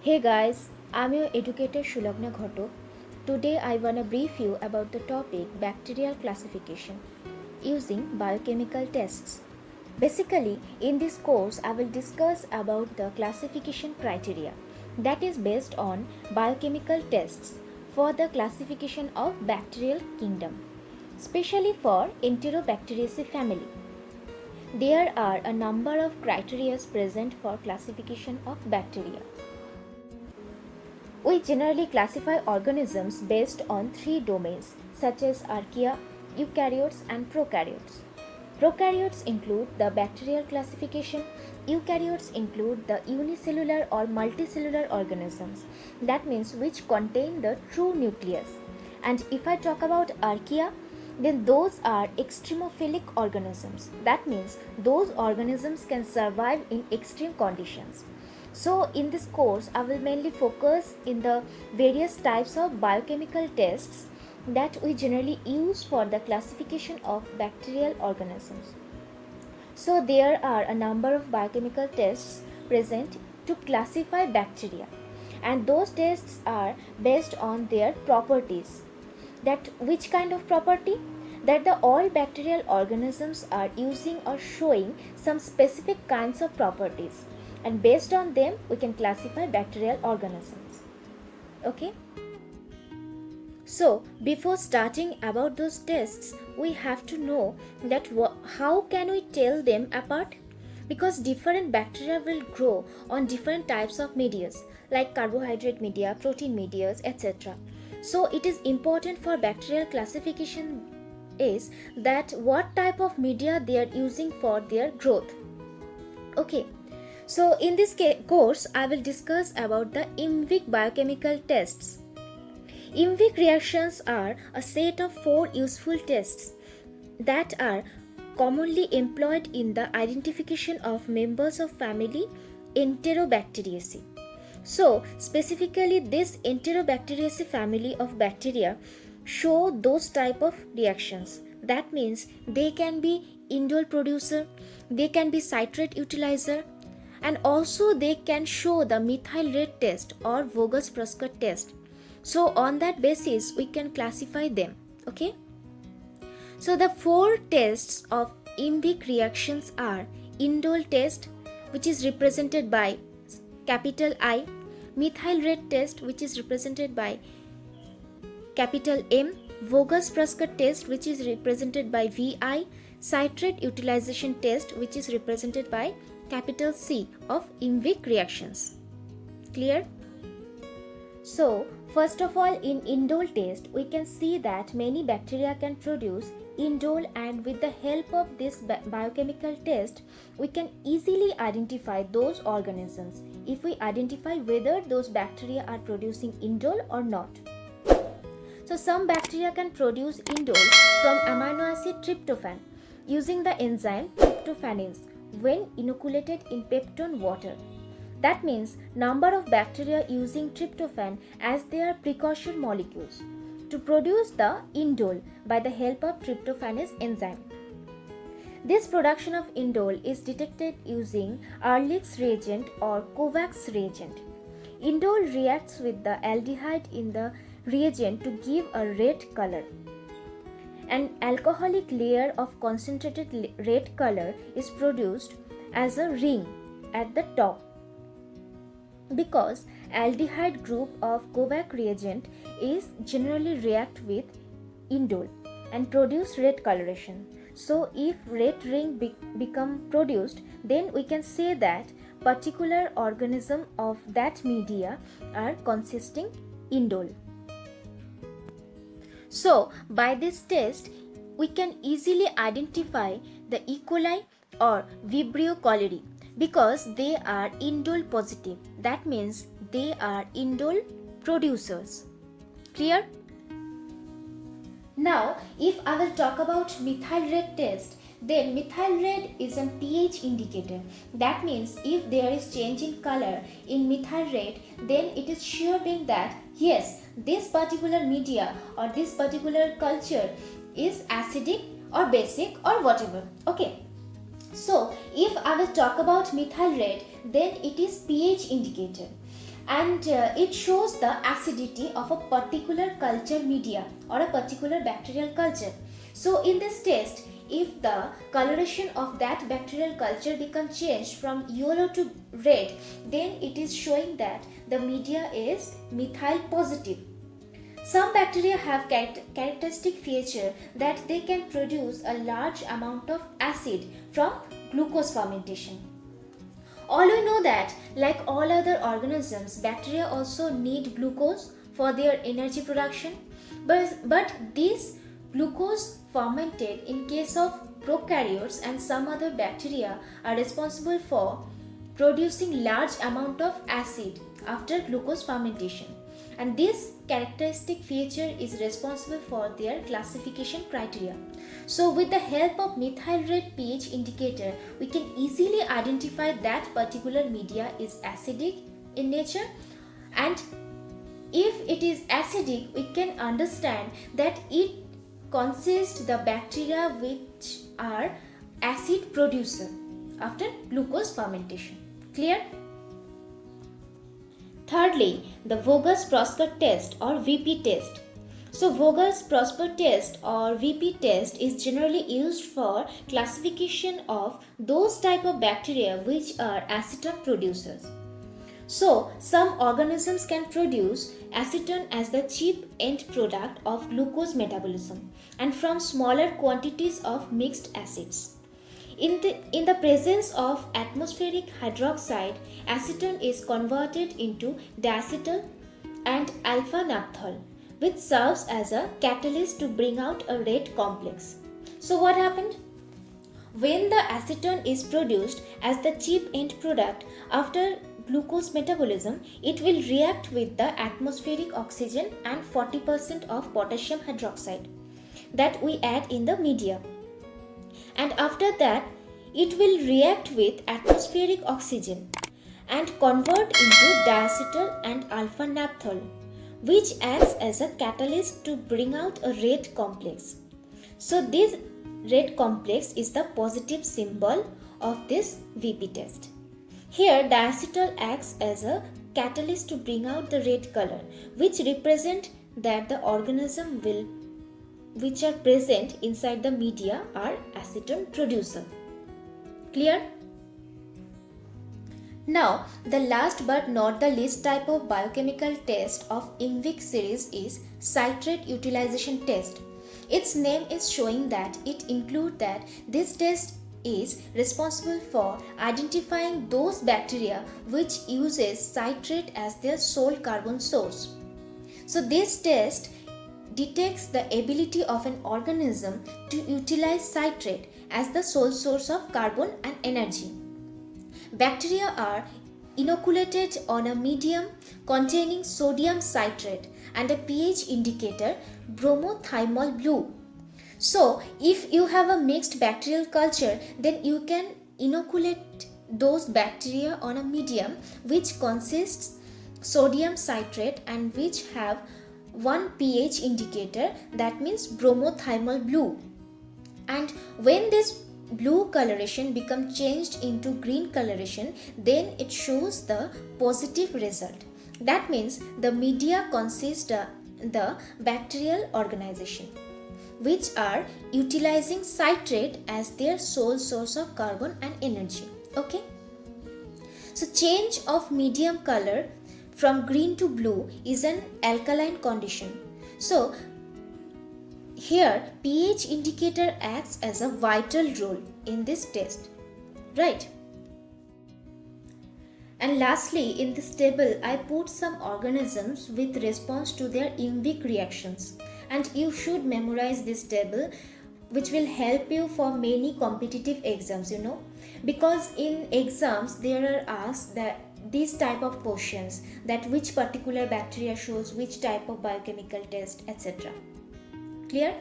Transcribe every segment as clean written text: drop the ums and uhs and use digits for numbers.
Hey guys, I'm your educator Shulagna Ghotok. Today I wanna brief you about the topic bacterial classification using biochemical tests. Basically, in this course I will discuss about the classification criteria that is based on biochemical tests for the classification of bacterial kingdom, especially for Enterobacteriaceae family. There are a number of criteria present for classification of bacteria. We generally classify organisms based on three domains such as archaea, eukaryotes, and prokaryotes. Prokaryotes include the bacterial classification, eukaryotes include the unicellular or multicellular organisms, that means which contain the true nucleus. And if I talk about archaea, then those are extremophilic organisms, that means those organisms can survive in extreme conditions. So in this course, I will mainly focus in the various types of biochemical tests that we generally use for the classification of bacterial organisms. So there are a number of biochemical tests present to classify bacteria, and those tests are based on their properties. That which kind of property? That the all bacterial organisms are using or showing some specific kinds of properties, and based on them we can classify bacterial organisms. Okay, so before starting about those tests, we have to know that how can we tell them apart, because different bacteria will grow on different types of medias like carbohydrate media, protein medias, etc. So it is important for bacterial classification is that what type of media they are using for their growth. Okay, so in this course I will discuss about the IMVIC biochemical tests. IMVIC reactions are a set of 4 useful tests that are commonly employed in the identification of members of family Enterobacteriaceae. So, specifically this Enterobacteriaceae family of bacteria show those type of reactions. That means they can be indole producer, they can be citrate utilizer, and also they can show the methyl red test or Voges-Prescott test. So on that basis we can classify them. Okay, so the 4 tests of IMVIC reactions are indole test, which is represented by capital I, methyl red test, which is represented by capital M, Voges-Prescott test, which is represented by VI, citrate utilization test, which is represented by capital C of IMVIC reactions. Clear? So, first of all, in indole test, we can see that many bacteria can produce indole, and with the help of this biochemical test, we can easily identify those organisms if we identify whether those bacteria are producing indole or not. So, some bacteria can produce indole from amino acid tryptophan using the enzyme tryptophanase when inoculated in peptone water. That means number of bacteria using tryptophan as their precursor molecules to produce the indole by the help of tryptophanase enzyme. This production of indole is detected using Ehrlich's reagent or Kovacs reagent. Indole reacts with the aldehyde in the reagent to give a red color. An alcoholic layer of concentrated red color is produced as a ring at the top, because aldehyde group of Kovacs reagent is generally react with indole and produce red coloration. So if red ring become produced, then we can say that particular organism of that media are consisting indole. So by this test we can easily identify the E. coli or Vibrio cholerae because they are indole positive. That means they are indole producers. Clear? Now, if I will talk about methyl red test, then methyl red is a pH indicator. That means if there is change in color in methyl red, then it is sure being that yes, this particular media or this particular culture is acidic or basic or whatever. Okay. So, if I will talk about methyl red, then it is pH indicator. and it shows the acidity of a particular culture media or a particular bacterial culture. So in this test, if the coloration of that bacterial culture become changed from yellow to red, then it is showing that the media is methyl positive. Some bacteria have characteristic feature that they can produce a large amount of acid from glucose fermentation. All we know that, like all other organisms, bacteria also need glucose for their energy production. But this glucose fermented in case of prokaryotes and some other bacteria are responsible for producing large amount of acid after glucose fermentation. And this characteristic feature is responsible for their classification criteria. So with the help of methyl red pH indicator, we can easily identify that particular media is acidic in nature, and if it is acidic, we can understand that it consists the bacteria which are acid producer after glucose fermentation. Clear? Thirdly, the Voges-Prosper test or VP test. So Voges-Prosper test or VP test is generally used for classification of those type of bacteria which are acetone producers. So some organisms can produce acetone as the cheap end product of glucose metabolism and from smaller quantities of mixed acids. In the presence of atmospheric hydroxide, acetone is converted into diacetyl and alpha-naphthol, which serves as a catalyst to bring out a red complex. So what happened? When the acetone is produced as the cheap end product after glucose metabolism, it will react with the atmospheric oxygen and 40% of potassium hydroxide that we add in the media. And after that, it will react with atmospheric oxygen and convert into diacetyl and alpha-naphthol, which acts as a catalyst to bring out a red complex. So this red complex is the positive symbol of this VP test. Here diacetyl acts as a catalyst to bring out the red color, which represent that the organism which are present inside the media are acetone producer. Clear? Now, the last but not the least type of biochemical test of IMVIC series is citrate utilization test. Its name is showing that it includes that this test is responsible for identifying those bacteria which uses citrate as their sole carbon source. So this test detects the ability of an organism to utilize citrate as the sole source of carbon and energy. Bacteria are inoculated on a medium containing sodium citrate and a pH indicator bromothymol blue. So, if you have a mixed bacterial culture, then you can inoculate those bacteria on a medium which consists sodium citrate and which have one pH indicator, that means bromothymol blue. And when this blue coloration becomes changed into green coloration, then it shows the positive result. That means the media consists the bacterial organization which are utilizing citrate as their sole source of carbon and energy. Okay, so change of medium color from green to blue is an alkaline condition. So here pH indicator acts as a vital role in this test, right? And lastly, in this table I put some organisms with response to their IMVIC reactions, and you should memorize this table, which will help you for many competitive exams, because in exams there are asked that these type of questions, that which particular bacteria shows which type of biochemical test, etc. Clear?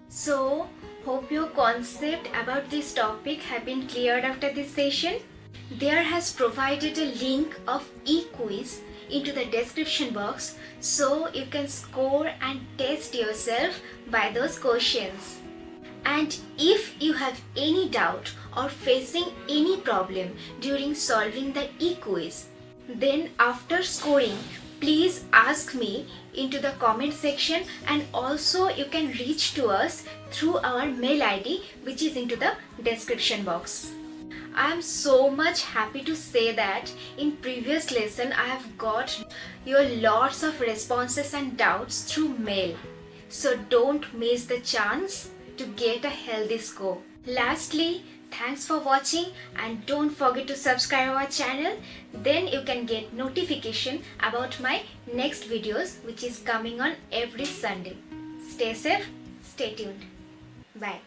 So, hope your concept about this topic have been cleared after this session. There has provided a link of e-quiz into the description box, so you can score and test yourself by those questions. And if you have any doubt or facing any problem during solving the e-quiz, Then after scoring, please ask me into the comment section, and also you can reach to us through our mail ID which is into the description box. I am so much happy to say that in previous lesson I have got your lots of responses and doubts through mail. So don't miss the chance to get a healthy score. Lastly, thanks for watching, and don't forget to subscribe our channel. Then you can get notification about my next videos which is coming on every Sunday. Stay safe, stay tuned. Bye.